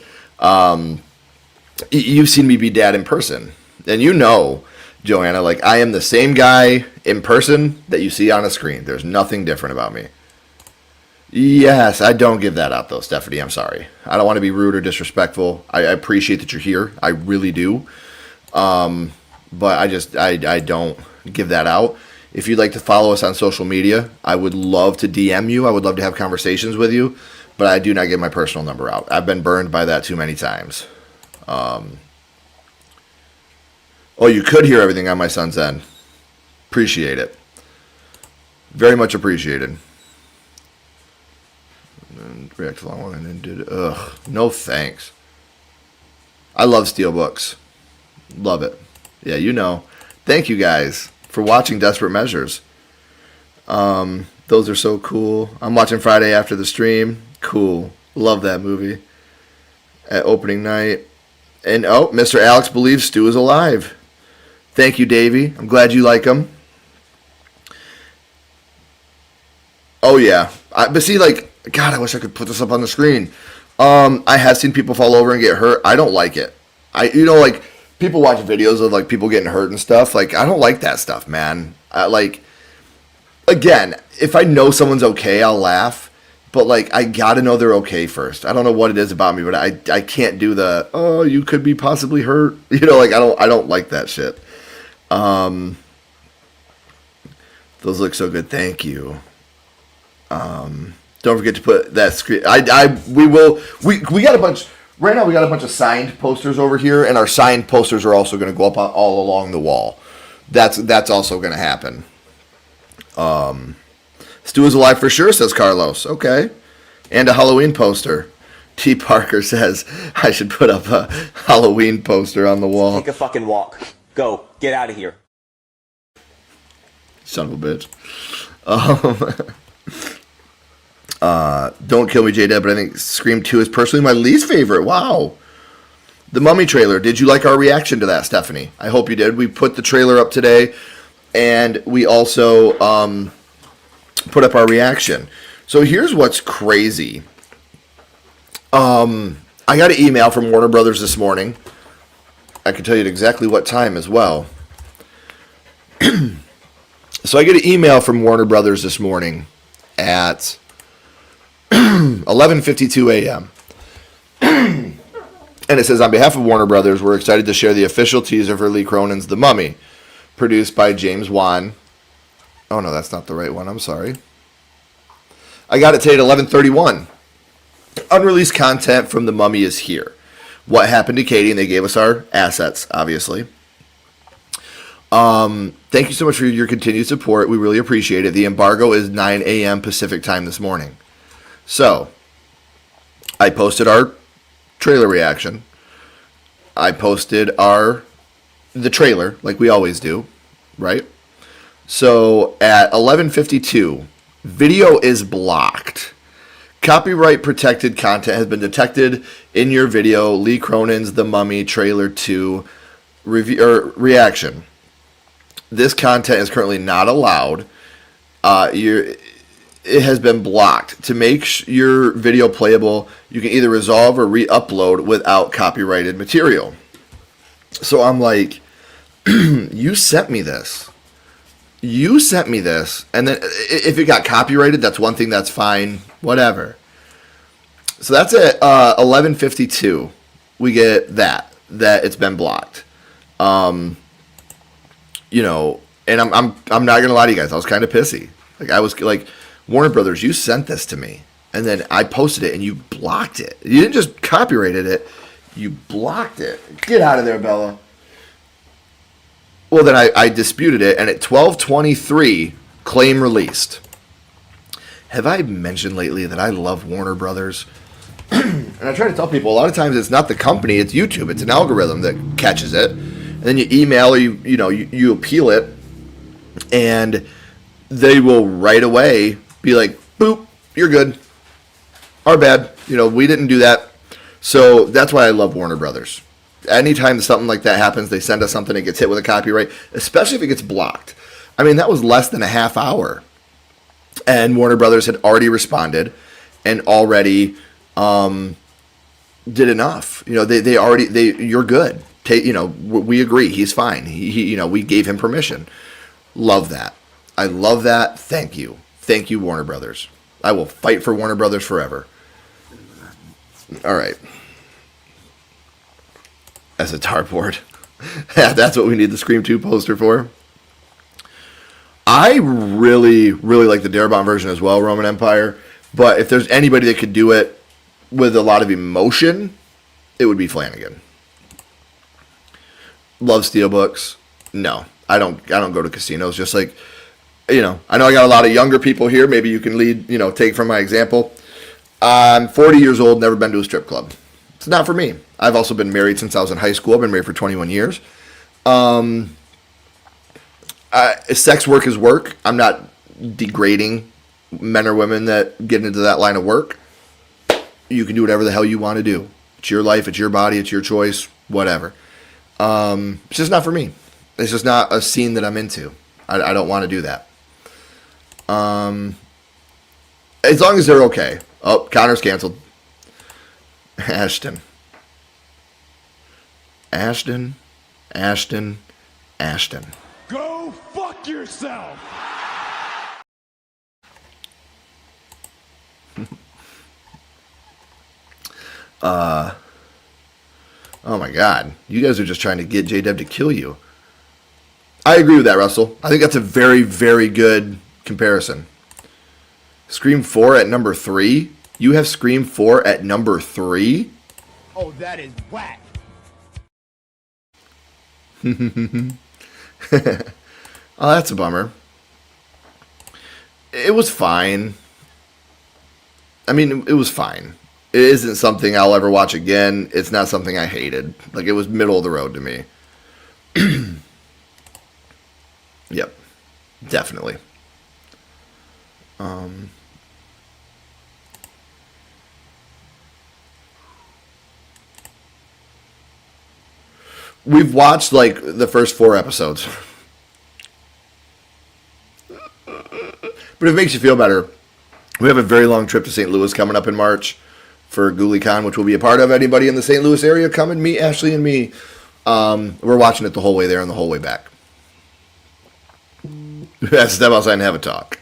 [SPEAKER 6] you've seen me be dad in person. And you know, Joanna, like, I am the same guy in person that you see on a screen. There's nothing different about me. Yes, I don't give that up, though, Stephanie. I'm sorry. I don't want to be rude or disrespectful. I appreciate that you're here. I really do. But I don't give that out. If you'd like to follow us on social media, I would love to DM you. I would love to have conversations with you. But I do not give my personal number out. I've been burned by that too many times. Oh, you could hear everything on my son's end. Appreciate it. Very much appreciated. And react to the long one and then did. Ugh. No thanks. I love steelbooks. Love it. Yeah, you know. Thank you guys for watching Desperate Measures. Those are so cool. I'm watching Friday after the stream. Cool. Love that movie. At opening night. And, oh, Mr. Alex believes Stu is alive. Thank you, Davey. I'm glad you like him. Oh, yeah. But see, like, God, I wish I could put this up on the screen. I have seen people fall over and get hurt. I don't like it. Like, people watch videos of, like, people getting hurt and stuff. Like, I don't like that stuff, man. Again, if I know someone's okay, I'll laugh. But, like, I got to know they're okay first. I don't know what it is about me, but I can't do the, oh, you could be possibly hurt. Like, I don't like that shit. Those look so good. Thank you. Don't forget to put that screen. We got a bunch. Right now we got a bunch of signed posters over here, and our signed posters are also going to go up all along the wall. That's also going to happen. Stu is alive for sure, says Carlos. Okay. And a Halloween poster. T. Parker says I should put up a Halloween poster on the wall.
[SPEAKER 9] Take a fucking walk. Go. Get out of here.
[SPEAKER 6] Son of a bitch. Don't kill me, J-Deb, but I think Scream 2 is personally my least favorite. Wow. The Mummy trailer. Did you like our reaction to that, Stephanie? I hope you did. We put the trailer up today, and we also put up our reaction. So here's what's crazy. I got an email from Warner Brothers this morning. I can tell you exactly what time as well. So I get an email from Warner Brothers this morning at 11:52 a.m. And it says, on behalf of Warner Brothers, we're excited to share the official teaser for Lee Cronin's The Mummy, produced by James Wan. Oh, no, that's not the right one. I'm sorry. I got it today at 11:31. Unreleased content from The Mummy is here. What happened to Katie? And they gave us our assets, obviously. Thank you so much for your continued support. We really appreciate it. The embargo is 9 a.m. Pacific time this morning. So, I posted our trailer reaction. I posted the trailer, like we always do, right? So, at 11:52, video is blocked. Copyright protected content has been detected in your video. Lee Cronin's The Mummy Trailer 2 reaction. This content is currently not allowed. It has been blocked. To make your video playable, you can either resolve or re-upload without copyrighted material. So I'm like, you sent me this. You sent me this. And then if it got copyrighted, that's one thing, that's fine. Whatever. So that's at 11:52. We get that it's been blocked. And I'm not gonna lie to you guys, I was kind of pissy. Like, I was like, Warner Brothers, you sent this to me, and then I posted it, and you blocked it. You didn't just copyrighted it, you blocked it. Get out of there, Bella. Well, then I disputed it, and at 12:23, claim released. Have I mentioned lately that I love Warner Brothers? And I try to tell people, a lot of times it's not the company, it's YouTube. It's an algorithm that catches it. And then you email or you appeal it, and they will right away be like, boop, you're good. Our bad. We didn't do that. So that's why I love Warner Brothers. Anytime something like that happens, they send us something that gets hit with a copyright, especially if it gets blocked. I mean, that was less than a half hour. And Warner Brothers had already responded and already did enough. You're good. We agree. He's fine. We gave him permission. Love that. I love that. Thank you. Thank you, Warner Brothers. I will fight for Warner Brothers forever. All right. As a dartboard. That's what we need the Scream 2 poster for. I really, really like the Darabont version as well, Roman Empire. But if there's anybody that could do it with a lot of emotion, it would be Flanagan. love steelbooks. No, I don't go to casinos. Just like, I know I got a lot of younger people here. Maybe you can take from my example. I'm 40 years old, never been to a strip club. It's not for me. I've also been married since I was in high school. I've been married for 21 years. Sex work is work. I'm not degrading men or women that get into that line of work. You can do whatever the hell you want to do. It's your life. It's your body. It's your choice. Whatever. It's just not for me. It's just not a scene that I'm into. I don't want to do that. As long as they're okay. Oh, Connor's canceled. Ashton.
[SPEAKER 2] Go fuck yourself!
[SPEAKER 6] Oh my God. You guys are just trying to get J-Deb to kill you. I agree with that, Russell. I think that's a very, very good comparison. Scream 4 at number 3? You have Scream 4 at number 3?
[SPEAKER 2] Oh, that is whack.
[SPEAKER 6] Oh, that's a bummer. It was fine. I mean, it was fine. It isn't something I'll ever watch again. It's not something I hated. Like, it was middle of the road to me. Yep. Definitely. We've watched, like, the first 4 episodes. But if it makes you feel better, we have a very long trip to St. Louis coming up in March for GhoulieCon, which we'll be a part of. Anybody in the St. Louis area, come and meet Ashley and me. We're watching it the whole way there and the whole way back. We have to step outside and have a talk.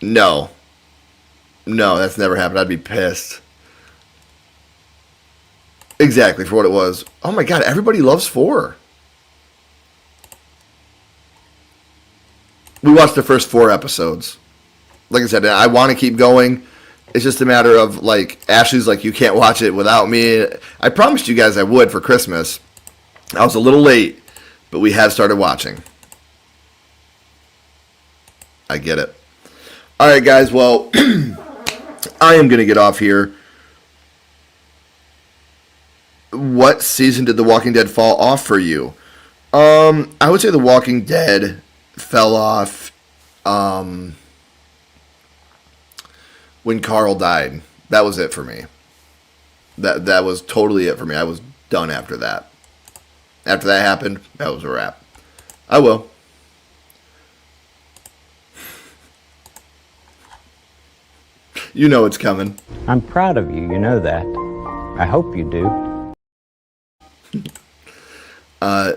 [SPEAKER 6] No, that's never happened. I'd be pissed. Exactly, for what it was. Oh my God, everybody loves 4. We watched the first 4 episodes. Like I said, I want to keep going. It's just a matter of, like, Ashley's like, you can't watch it without me. I promised you guys I would for Christmas. I was a little late, but we have started watching. I get it. All right, guys. Well, I am going to get off here. What season did The Walking Dead fall off for you? I would say The Walking Dead fell off when Carl died. That was it for me. That was totally it for me. I was done after that. After that happened, that was a wrap. I will. You know it's coming.
[SPEAKER 10] I'm proud of you, you know that. I hope you do.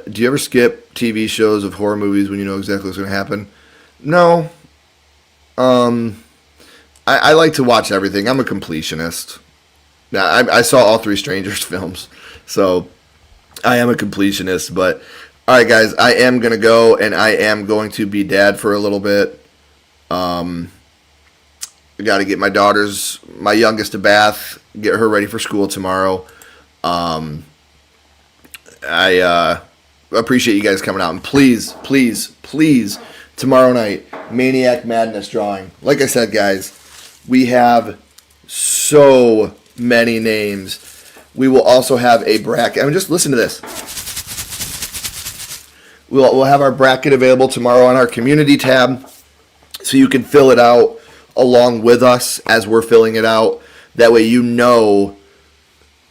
[SPEAKER 6] Do you ever skip TV shows of horror movies when you know exactly what's going to happen? No. I like to watch everything. I'm a completionist. Now, I saw all 3 Strangers films, so I am a completionist. But, all right, guys, I am going to go, and I am going to be dad for a little bit. I got to get my youngest a bath, get her ready for school tomorrow. I appreciate you guys coming out. And please, tomorrow night, Maniac Madness drawing. Like I said, guys, we have so many names. We will also have a bracket. I mean, just listen to this. We'll have our bracket available tomorrow on our community tab, so you can fill it out along with us as we're filling it out. That way you know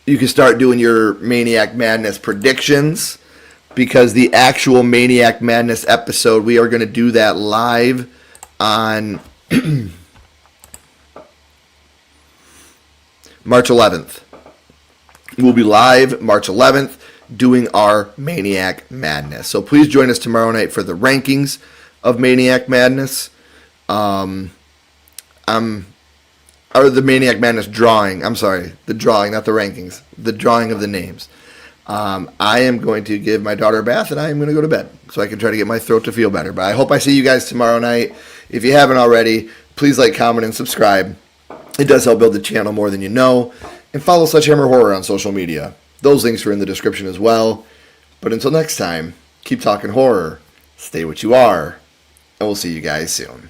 [SPEAKER 6] you can start doing your Maniac Madness predictions, because the actual Maniac Madness episode, we are going to do that live on March 11th. We'll be live March 11th doing our Maniac Madness. So please join us tomorrow night for the rankings of Maniac Madness. Or the Maniac Madness drawing. I'm sorry, the drawing, not the rankings. The drawing of the names. I am going to give my daughter a bath, and I am going to go to bed so I can try to get my throat to feel better. But I hope I see you guys tomorrow night. If you haven't already, please like, comment, and subscribe. It does help build the channel more than you know. And follow Sledgehammer Horror on social media. Those links are in the description as well. But until next time, keep talking horror, stay what you are, and we'll see you guys soon.